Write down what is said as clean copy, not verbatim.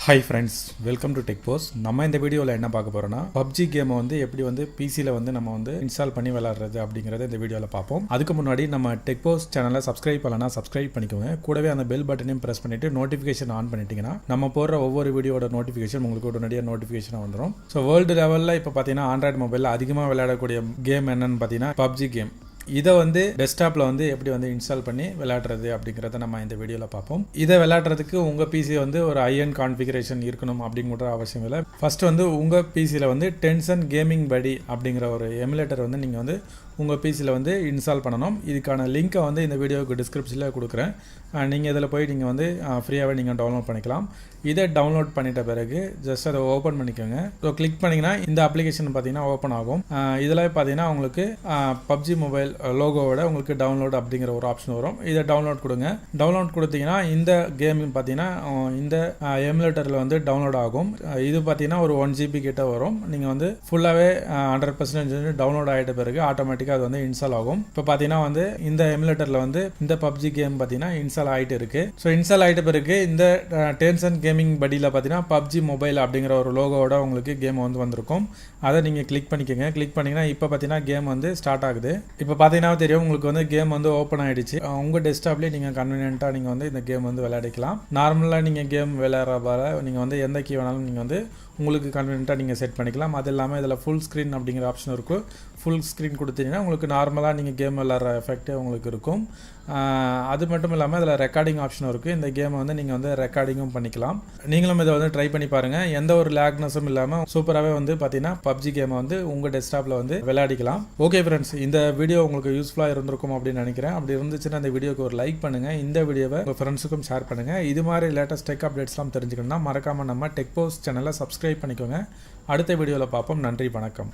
Hi friends, welcome to tech post. நம்ம இந்த வீடியோவில் என்ன பார்க்க போகிறோம்னா பப்ஜி கேமை எப்படி பிசியில் நம்ம இன்ஸ்டால் பண்ணி விளாட்றது அப்படிங்கிறத இந்த வீடியோவில் பார்ப்போம். அதுக்கு முன்னாடி நம்ம டெக் போஸ்ட் சேனலை சப்ஸ்கிரைப் பண்ணலன்னா சப்ஸ்கிரைப் பண்ணிக்கோங்க. கூடவே அந்த பெல் பட்டனையும் ப்ரெஸ் பண்ணிவிட்டு நோட்டிஃபிகேஷன் ஆன் பண்ணிட்டீங்கன்னா நம்ம போடுற ஒவ்வொரு வீடியோட நோட்டிஃபிகேஷன் உங்களுக்கு உடனடியாக நோட்டிஃபிகேஷன் வந்துடும். ஸோ வேர்ல்டு லெவலில் இப்போ பார்த்தீங்கன்னா ஆண்ட்ராய்டு மொபைலில் அதிகமாக விளையாடக்கூடிய கேம் என்னன்னு பார்த்தீங்கன்னா பப்ஜி கேம். இதை டெஸ்க்டாப்பில் எப்படி இன்ஸ்டால் பண்ணி விளையாடுறது அப்படிங்கிறத நம்ம இந்த வீடியோவில் பார்ப்போம். இதை விளையாடுறதுக்கு உங்கள் பிசி ஒரு ஐஎன் கான்ஃபிகரேஷன் இருக்கணும் அப்படிங்கிற அவசியம் இல்லை. ஃபர்ஸ்ட் உங்கள் பிசியில் டென்சன் கேமிங் படி அப்படிங்கிற ஒரு எமுலேட்டர் நீங்கள் உங்கள் பிசியில் இன்ஸ்டால் பண்ணணும். இதுக்கான லிங்க்கை இந்த வீடியோவுக்கு டிஸ்கிரிப்ஷனில் கொடுக்குறேன். நீங்கள் இதில் போய் நீங்கள் ஃப்ரீயாகவே நீங்கள் டவுன்லோட் பண்ணிக்கலாம். இதை டவுன்லோட் பண்ணிட்ட பிறகு ஜஸ்ட் அதை ஓப்பன் பண்ணிக்கோங்க. ஸோ கிளிக் பண்ணிங்கன்னா இந்த அப்ளிகேஷன் பார்த்தீங்கன்னா ஓப்பன் ஆகும். இதில் பார்த்தீங்கன்னா உங்களுக்கு பப்ஜி மொபைல் லோகோவோட உங்களுக்கு டவுன்லோட் அப்படிங்கிற ஒரு ஆப்ஷன் வரும். இதை டவுன்லோட் கொடுங்க. டவுன்லோட் கொடுத்தீங்கன்னா இந்த கேம் பார்த்தீங்கன்னா இந்த எமுலேட்டரில் டவுன்லோட் ஆகும். இது பார்த்தீங்கன்னா ஒரு 1 GB கிட்ட வரும். நீங்கள் ஃபுல்லாகவே 100% டவுன்லோட் ஆகிட்ட பிறகு ஆட்டோமேட்டிக்காக அது இன்ஸ்டால் ஆகும். இப்போ பார்த்தீங்கன்னா இந்த எமுலேட்டரில் இந்த பப்ஜி கேம் பார்த்தீங்கன்னா இன்ஸ்டால் ஆகிட்டு இருக்கு. ஸோ இன்ஸ்டால் ஆகிட்ட பிறகு இந்த டென்சன் கேமிங் படியில் பார்த்தீங்கன்னா பப்ஜி மொபைல் அப்படிங்கிற ஒரு லோகோவோட உங்களுக்கு கேம் வந்திருக்கும். அதை நீங்கள் கிளிக் பண்ணிக்கோங்க. கிளிக் பண்ணிங்கன்னா இப்போ பார்த்தீங்கன்னா கேம் ஸ்டார்ட் ஆகுது. இப்போ பார்த்தீங்கன்னா தெரியும் உங்களுக்கு கேம் ஓப்பன் ஆகிடுச்சு. உங்கள் டெஸ்க்டாப்லேயே நீங்கள் கன்வீனியன்ட்டாக நீங்கள் இந்த கேம் விளையாடிக்கலாம். நார்மலாக நீங்கள் கேம் விளையாடுறதால நீங்கள் எந்த கீ வேணாலும் நீங்கள் உங்களுக்கு கன்வீனியன்ட்டாக நீங்கள் செட் பண்ணிக்கலாம். அது இல்லாமல் இதில் ஃபுல் ஸ்க்ரீன் அப்படிங்கிற ஆப்ஷன் இருக்கும். ஃபுல் ஸ்க்ரீன் கொடுத்தீங்கன்னா உங்களுக்கு நார்மலாக நீங்கள் கேம் விளையாடுற எஃபெக்டே உங்களுக்கு இருக்கும். அது மட்டும் இல்லாமல் இதில் ரெக்கார்டிங் ஆப்ஷன் இருக்குது. இந்த கேமை நீங்கள் ரெக்கார்டிங்கும் பண்ணிக்கலாம். நீங்களும் இதை ட்ரை பண்ணி பாருங்கள். எந்த ஒரு லேக்னஸும் இல்லாமல் சூப்பராகவே பார்த்தீங்கன்னா பப்ஜி கேமை உங்கள் டெஸ்க்டாப்பில் விளையாடிக்கலாம். ஓகே ஃப்ரெண்ட்ஸ், இந்த வீடியோ உங்களுக்கு யூஸ்ஃபுல்லாக இருந்திருக்கும் அப்படின்னு நினைக்கிறேன். அப்படி இருந்துச்சுன்னா இந்த வீடியோக்கு ஒரு லைக் பண்ணுங்கள். இந்த வீடியோவை உங்கள் ஃப்ரெண்ட்ஸுக்கும் ஷேர் பண்ணுங்கள். இது மாதிரி லேட்டஸ்ட் டெக் அப்டேட்ஸ்லாம் தெரிஞ்சுக்கணும்னா மறக்காமல் நம்ம டெக் போஸ்ட் சேனலை சப்ஸ்கிரைப் பண்ணிக்கோங்க. அடுத்த வீடியோவில் பார்ப்போம். நன்றி, வணக்கம்.